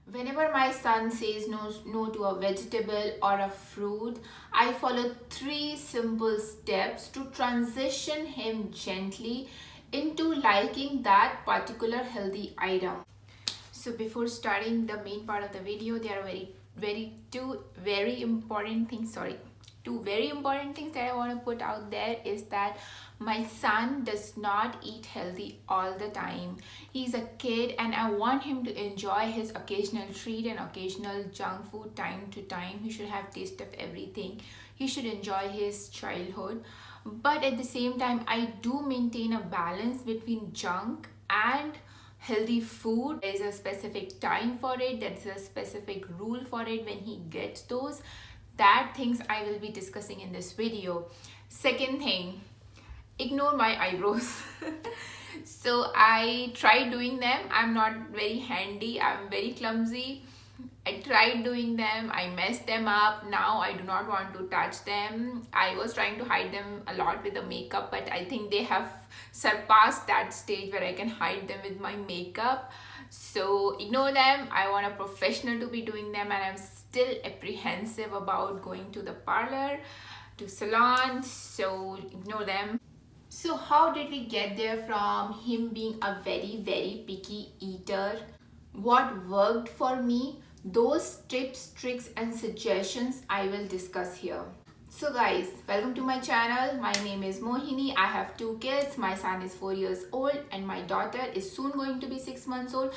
Whenever my son says no to a vegetable or a fruit, I follow three simple steps to transition him gently into liking that particular healthy item. So before starting the main part of the video, there are two very important things. Two very important things that I want to put out there is that my son does not eat healthy all the time. He's a kid and I want him to enjoy his occasional treat and occasional junk food time to time. He should have taste of everything. He should enjoy his childhood. But at the same time, I do maintain a balance between junk and healthy food. There is a specific time for it, there's a specific rule for it when he gets those. That things I will be discussing in this video. Second thing, ignore my eyebrows. So I tried doing them. I'm not very handy, I'm very clumsy. I tried doing them, I messed them up. Now I do not want to touch them. I was trying to hide them a lot with the makeup, but I think they have surpassed that stage where I can hide them with my makeup. So ignore them. I want a professional to be doing them, and I'm still apprehensive about going to the parlor, to salon, so ignore them. So how did we get there from him being a very picky eater? What worked for me? Those tips, tricks and suggestions I will discuss here. So guys, welcome to my channel. My name is Mohini. I have two kids. My son is 4 years old and my daughter is soon going to be 6 months old.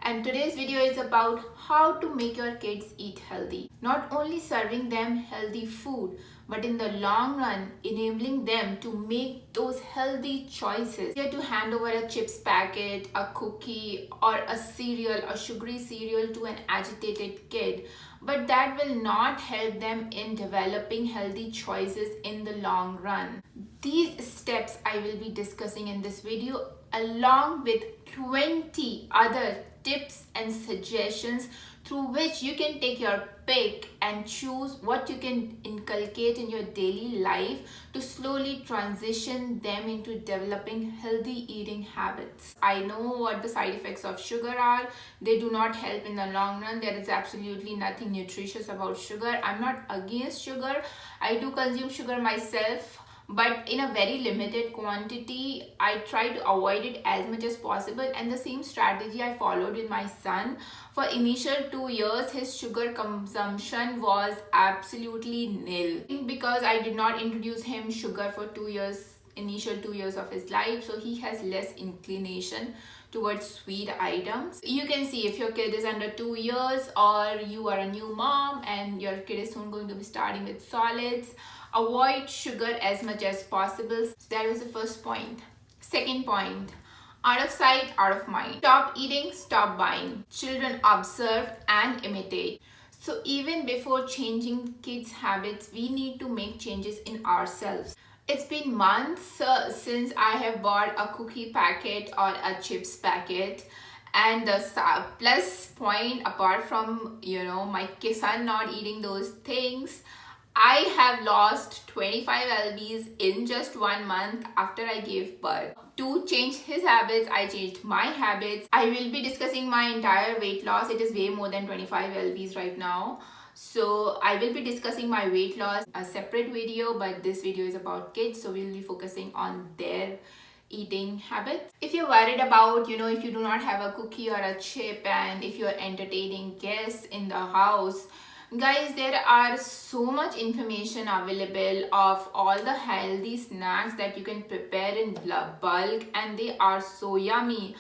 And today's video is about how to make your kids eat healthy. Not only serving them healthy food, but in the long run, enabling them to make those healthy choices. Here to hand over a chips packet, a cookie, or a cereal, a sugary cereal to an agitated kid. But that will not help them in developing healthy choices in the long run. These steps I will be discussing in this video along with 20 other tips and suggestions through which you can take your pick and choose what you can inculcate in your daily life to slowly transition them into developing healthy eating habits. I know what the side effects of sugar are. They do not help in the long run. There is absolutely nothing nutritious about sugar. I'm not against sugar. I do consume sugar myself, but in a very limited quantity. I try to avoid it as much as possible, and the same strategy I followed with my son. For initial 2 years, his sugar consumption was absolutely nil because I did not introduce him sugar for 2 years, initial 2 years of his life, so he has less inclination towards sweet items. You can see if your kid is under 2 years or you are a new mom and your kid is soon going to be starting with solids, avoid sugar as much as possible. So that was the first point. Second point, out of sight, out of mind. Stop eating, stop buying. Children observe and imitate. So even before changing kids' habits, we need to make changes in ourselves. It's been months since I have bought a cookie packet or a chips packet. And the plus point, apart from, my son not eating those things, I have lost 25 lbs in just 1 month after I gave birth. To change his habits, I changed my habits. I will be discussing my entire weight loss. It is way more than 25 lbs right now. So I will be discussing my weight loss, a separate video, but this video is about kids, so we'll be focusing on their eating habits. If you're worried about, if you do not have a cookie or a chip and if you're entertaining guests in the house, guys, there are so much information available of all the healthy snacks that you can prepare in bulk, and they are so yummy.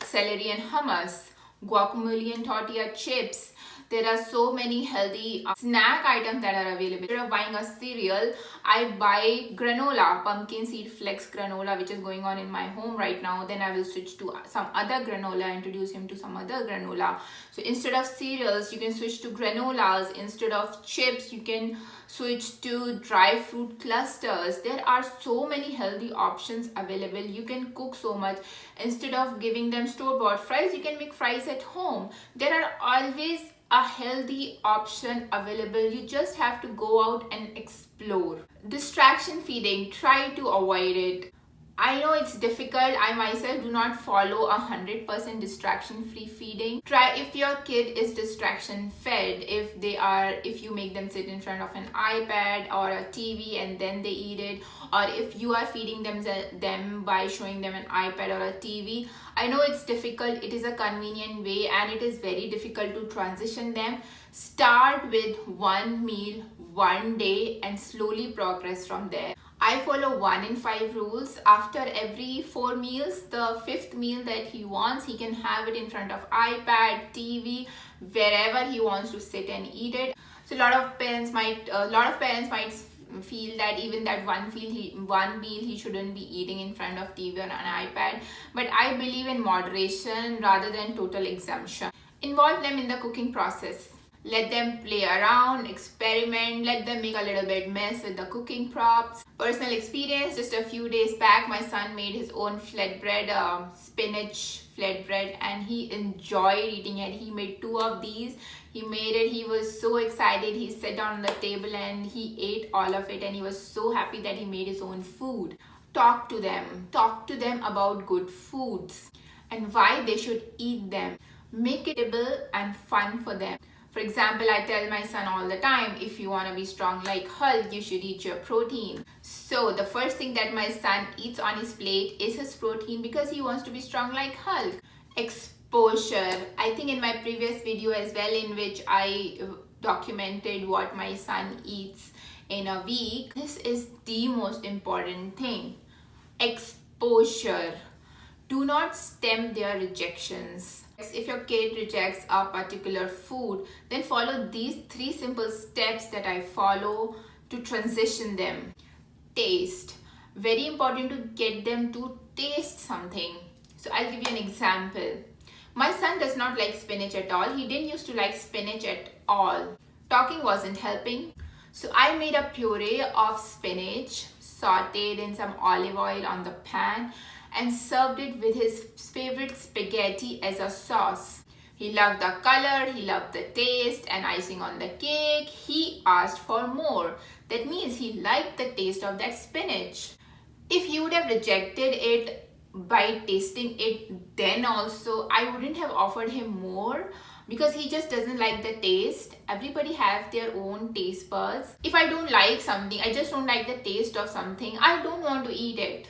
Celery and hummus, guacamole and tortilla chips. There are so many healthy snack items that are available. Instead of buying a cereal, I buy granola, pumpkin seed flex granola, which is going on in my home right now. Then I will switch to some other granola, introduce him to some other granola. So instead of cereals, you can switch to granolas. Instead of chips, you can switch to dry fruit clusters. There are so many healthy options available. You can cook so much. Instead of giving them store-bought fries, you can make fries at home. There are always a healthy option available. You just have to go out and explore. Distraction feeding, try to avoid it. I know it's difficult. I myself do not follow 100% distraction-free feeding. Try if your kid is distraction fed, if you make them sit in front of an iPad or a TV and then they eat it, or if you are feeding them by showing them an iPad or a TV. I know it's difficult. It is a convenient way and it is very difficult to transition them. Start with one meal, one day, and slowly progress from there. I follow 1 in 5 rules. After every 4 meals, the 5th meal that he wants, he can have it in front of iPad, TV, wherever he wants to sit and eat it. So a lot of parents might feel that even that one meal he shouldn't be eating in front of TV or an iPad. But I believe in moderation rather than total exemption. Involve them in the cooking process. Let them play around, experiment, let them make a little bit mess with the cooking props. Personal experience, just a few days back, my son made his own flatbread, spinach flatbread, and he enjoyed eating it. He made 2 of these. He made it. He was so excited. He sat down on the table and he ate all of it, and he was so happy that he made his own food. Talk to them. Talk to them about good foods and why they should eat them. Make it edible and fun for them. For example, I tell my son all the time, if you want to be strong like Hulk, you should eat your protein. So the first thing that my son eats on his plate is his protein because he wants to be strong like Hulk. Exposure. I think in my previous video as well, in which I documented what my son eats in a week. This is the most important thing. Exposure. Do not stem their rejections. If your kid rejects a particular food, then follow these 3 simple steps that I follow to transition them. Taste. Very important to get them to taste something. So I'll give you an example. My son does not like spinach at all. He didn't used to like spinach at all. Talking wasn't helping. So I made a puree of spinach, sauteed in some olive oil on the pan, and served it with his favorite spaghetti as a sauce. He loved the color, he loved the taste, and icing on the cake. He asked for more. That means he liked the taste of that spinach. If he would have rejected it by tasting it then also, I wouldn't have offered him more because he just doesn't like the taste. Everybody have their own taste buds. If I don't like something, I just don't like the taste of something, I don't want to eat it.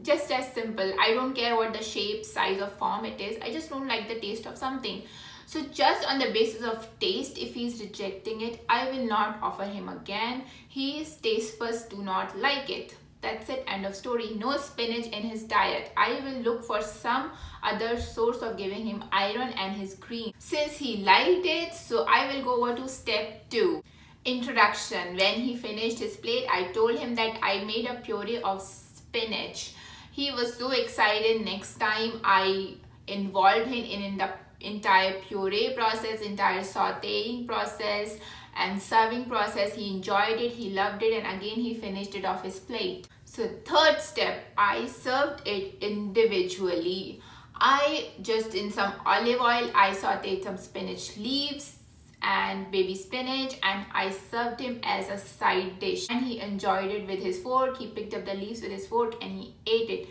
Just as simple. I don't care what the shape, size or form it is. I just don't like the taste of something. So just on the basis of taste, if he's rejecting it, I will not offer him again. His taste buds do not like it. That's it. End of story. No spinach in his diet. I will look for some other source of giving him iron and his green. Since he liked it, so I will go over to step 2. Introduction. When he finished his plate, I told him that I made a puree of spinach. He was so excited. Next time I involved him in the entire puree process, entire sauteing process and serving process. He enjoyed it, he loved it, and again he finished it off his plate. So 3rd step, I served it individually. I just in some olive oil, I sauteed some spinach leaves and baby spinach, and I served him as a side dish, and he enjoyed it with his fork. He picked up the leaves with his fork and he ate it.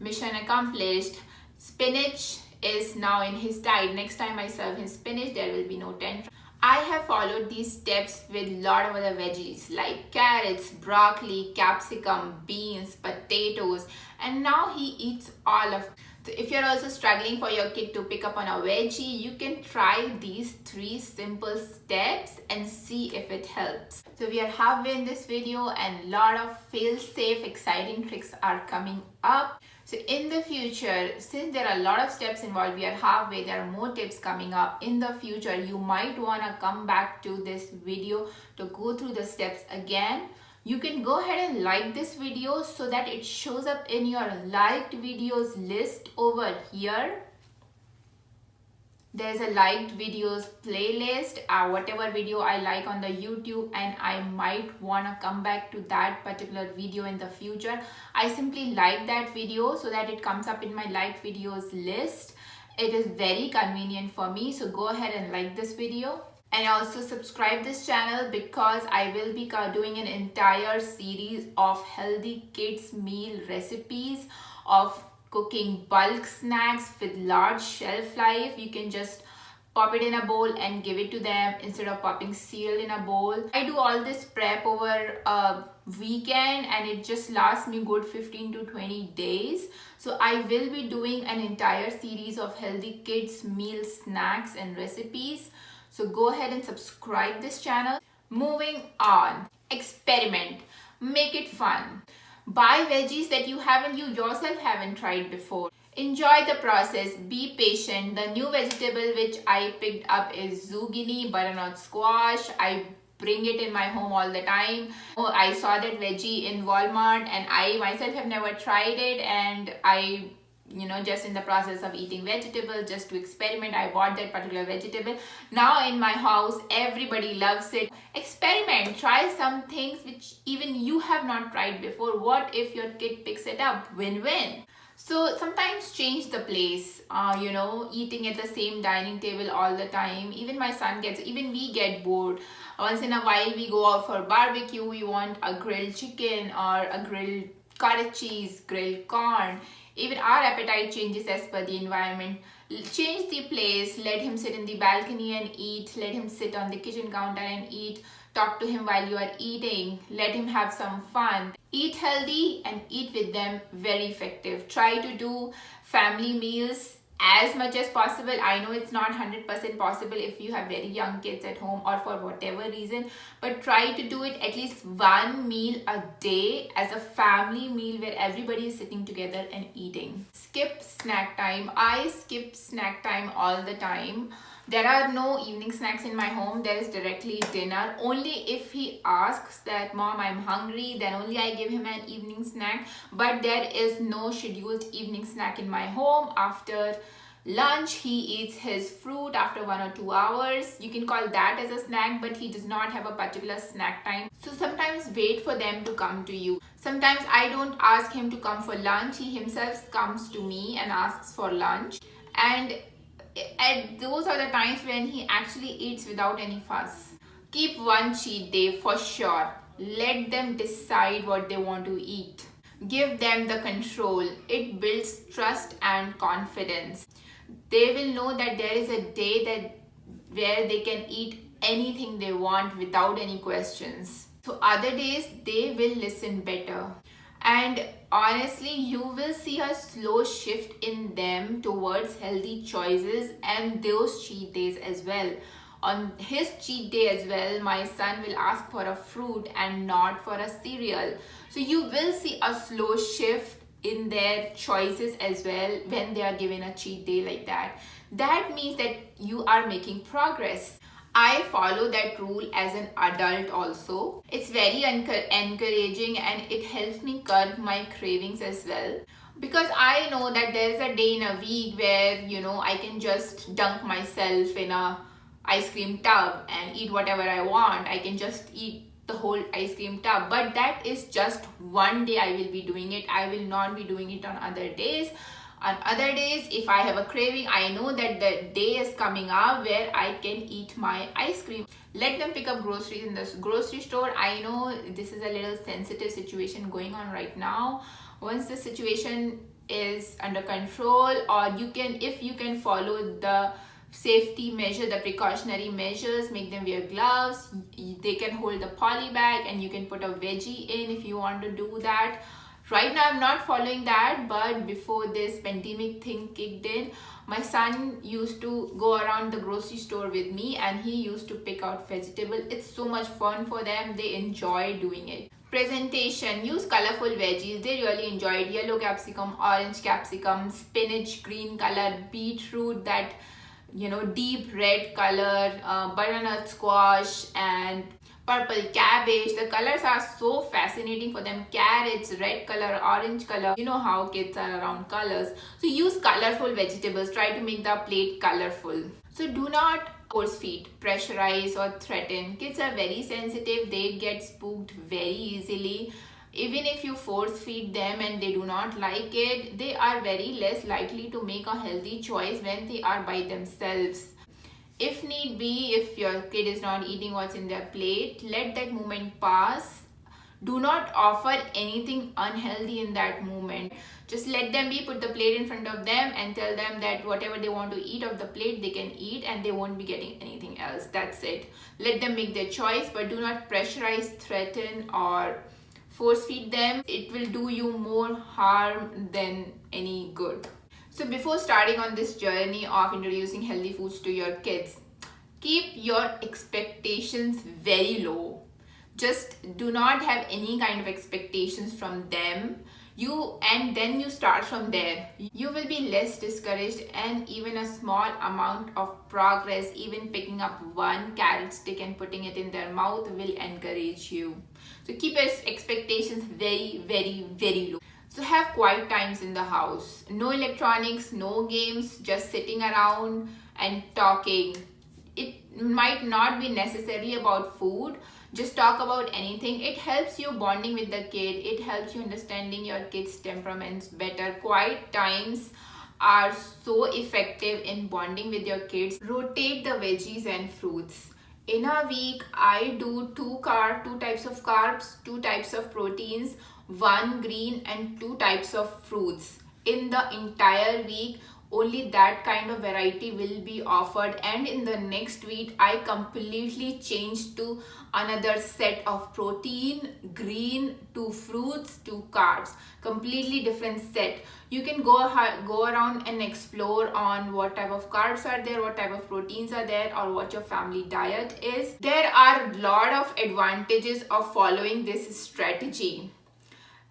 Mission accomplished. Spinach is now in his diet. Next time I serve him spinach, there will be no tantrum. I have followed these steps with a lot of other veggies like carrots, broccoli, capsicum, beans, potatoes, and now he eats all of them. So if you're also struggling for your kid to pick up on a veggie, you can try these 3 simple steps and see if it helps. So we are halfway in this video and a lot of fail-safe, exciting tricks are coming up. So in the future, since there are a lot of steps involved, we are halfway, there are more tips coming up. In the future, you might want to come back to this video to go through the steps again. You can go ahead and like this video so that it shows up in your liked videos list over here. There's a liked videos playlist, whatever video I like on the YouTube, and I might want to come back to that particular video in the future. I simply like that video so that it comes up in my liked videos list. It is very convenient for me, so go ahead and like this video. And also subscribe this channel because I will be doing an entire series of healthy kids meal recipes, of cooking bulk snacks with large shelf life. You can just pop it in a bowl and give it to them instead of popping cereal in a bowl. I do all this prep over a weekend and it just lasts me good 15 to 20 days. So I will be doing an entire series of healthy kids meal snacks and recipes. So go ahead and subscribe this channel. Moving on, experiment, make it fun. Buy veggies that you yourself haven't tried before. Enjoy the process, be patient. The new vegetable which I picked up is zucchini, butternut squash. I bring it in my home all the time. I saw that veggie in Walmart and I myself have never tried it, and I just in the process of eating vegetables, just to experiment, I bought that particular vegetable. Now in my house, everybody loves it. Experiment, try some things which even you have not tried before. What if your kid picks it up? Win-win. So sometimes change the place, eating at the same dining table all the time. Even we get bored. Once in a while we go out for barbecue, we want a grilled chicken or a grilled cottage cheese, grilled corn. Even our appetite changes as per the environment. Change the place, let him sit in the balcony and eat, let him sit on the kitchen counter and eat, talk to him while you are eating, let him have some fun. Eat healthy and eat with them, very effective. Try to do family meals as much as possible. I know it's not 100% possible if you have very young kids at home or for whatever reason, but try to do it at least one meal a day as a family meal where everybody is sitting together and eating. Skip snack time. I skip snack time all the time. There are no evening snacks in my home. There is directly dinner. Only if he asks that, "Mom, I'm hungry," then only I give him an evening snack. But there is no scheduled evening snack in my home. After lunch, he eats his fruit after 1 or 2 hours. You can call that as a snack, but he does not have a particular snack time. So sometimes wait for them to come to you. Sometimes I don't ask him to come for lunch. He himself comes to me and asks for lunch. And those are the times when he actually eats without any fuss. Keep one cheat day for sure. Let them decide what they want to eat. Give them the control. It builds trust and confidence. They will know that there is a day where they can eat anything they want without any questions. So other days they will listen better. And honestly, you will see a slow shift in them towards healthy choices and those cheat days as well. On his cheat day as well, my son will ask for a fruit and not for a cereal. So you will see a slow shift in their choices as well when they are given a cheat day like that. That means that you are making progress. I follow that rule as an adult also. It's very encouraging and it helps me curb my cravings as well. Because I know that there's a day in a week where, I can just dunk myself in a ice cream tub and eat whatever I want. I can just eat the whole ice cream tub. But that is just one day I will be doing it. I will not be doing it on other days. On other days, if I have a craving, I know that the day is coming up where I can eat my ice cream. Let them pick up groceries in the grocery store. I know this is a little sensitive situation going on right now. Once the situation is under control, or if you can follow the safety measure, the precautionary measures, make them wear gloves, they can hold the poly bag and you can put a veggie in if you want to do that. Right now I'm not following that, but before this pandemic thing kicked in, my son used to go around the grocery store with me and he used to pick out vegetables. It's so much fun for them. They enjoy doing it. Presentation. Use colorful veggies. They really enjoy it. Yellow capsicum, orange capsicum, spinach, green color, beetroot, that deep red color, butternut squash, and purple cabbage. The colors are so fascinating for them. Carrots, red color, orange color. You know how kids are around colors. So use colorful vegetables. Try to make the plate colorful. So do not force feed, pressurize, or threaten. Kids are very sensitive. They get spooked very easily. Even if you force feed them and they do not like it, they are very less likely to make a healthy choice when they are by themselves. If need be, if your kid is not eating what's in their plate, let that moment pass. Do not offer anything unhealthy in that moment. Just let them be, put the plate in front of them and tell them that whatever they want to eat off the plate, they can eat and they won't be getting anything else. That's it. Let them make their choice, but do not pressurize, threaten, or force feed them. It will do you more harm than any good. So before starting on this journey of introducing healthy foods to your kids, keep your expectations very low. Just do not have any kind of expectations from them. And then you start from there. You will be less discouraged, and even a small amount of progress, even picking up one carrot stick and putting it in their mouth, will encourage you. So keep your expectations very, very, very low. So have quiet times in the house. No electronics, no games, just sitting around and talking. It might not be necessarily about food. Just talk about anything. It helps you bonding with the kid. It helps you understanding your kids' temperaments better. Quiet times are so effective in bonding with your kids. Rotate the veggies and fruits. In a week, I do two types of carbs, two types of proteins, one green and two types of fruits. In the entire week, only that kind of variety will be offered, and in the next week I completely change to another set of protein, green, two fruits, two carbs, completely different set. You can go around and explore on what type of carbs are there, what type of proteins are there, or what your family diet is. There are a lot of advantages of following this strategy.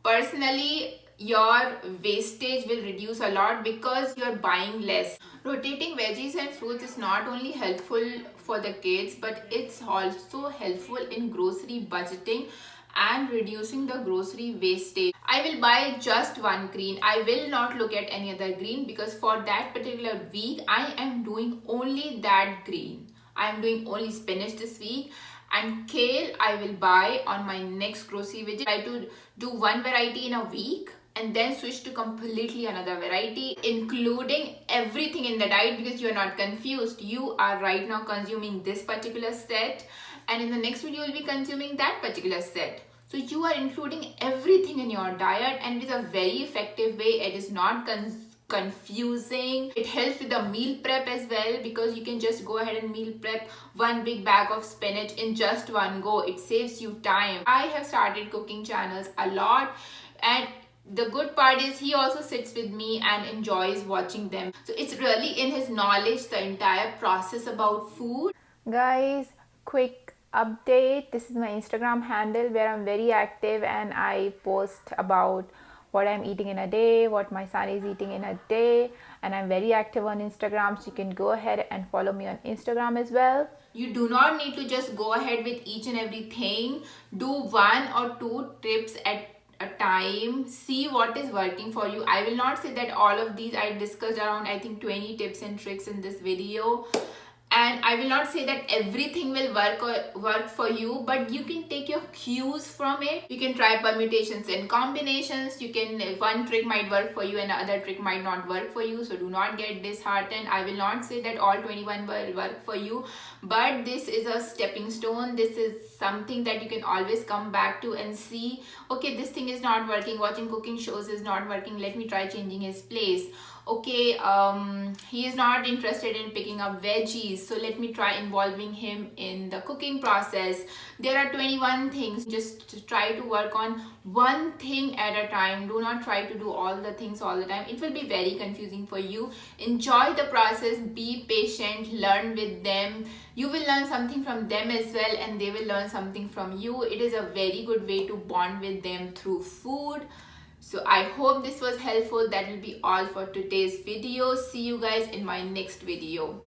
Personally, your wastage will reduce a lot because you're buying less. Rotating veggies and fruits is not only helpful for the kids, but it's also helpful in grocery budgeting and reducing the grocery wastage. I will buy just one green. I will not look at any other green because for that particular week, I am doing only that green. I am doing only spinach this week, and kale I will buy on my next grocery visit. I try to do one variety in a week and then switch to completely another variety, including everything in the diet, because you are not confused. You are right now consuming this particular set, and in the next video you will be consuming that particular set. So you are including everything in your diet, and it is a very effective way. It is not confusing. It helps with the meal prep as well, because you can just go ahead and meal prep one big bag of spinach in just one go. It saves you time. I have started cooking channels a lot, and the good part is he also sits with me and enjoys watching them. So it's really in his knowledge, the entire process about food. Guys, quick update. This is my Instagram handle where I'm very active and I post about what I'm eating in a day, what my son is eating in a day, and I'm very active on Instagram, so you can go ahead and follow me on Instagram as well. You do not need to just go ahead with each and everything. Do one or two tips at a time. See what is working for you. I will not say that all of these. I discussed around, I think, 20 tips and tricks in this video, and I will not say that everything will work for you, but you can take your cues from it. You can try permutations and combinations. One trick might work for you and another trick might not work for you, so do not get disheartened. I will not say that all 21 will work for you, but this is a stepping stone. This is something that you can always come back to and see, okay, this thing is not working. Watching cooking shows is not working. Let me try changing his place. Okay, he is not interested in picking up veggies, so let me try involving him in the cooking process. There are 21 things. Just try to work on one thing at a time. Do not try to do all the things all the time. It will be very confusing for you. Enjoy the process, be patient, learn with them. You will learn something from them as well, and they will learn something from you. It is a very good way to bond with them through food. So I hope this was helpful. That will be all for today's video. See you guys in my next video.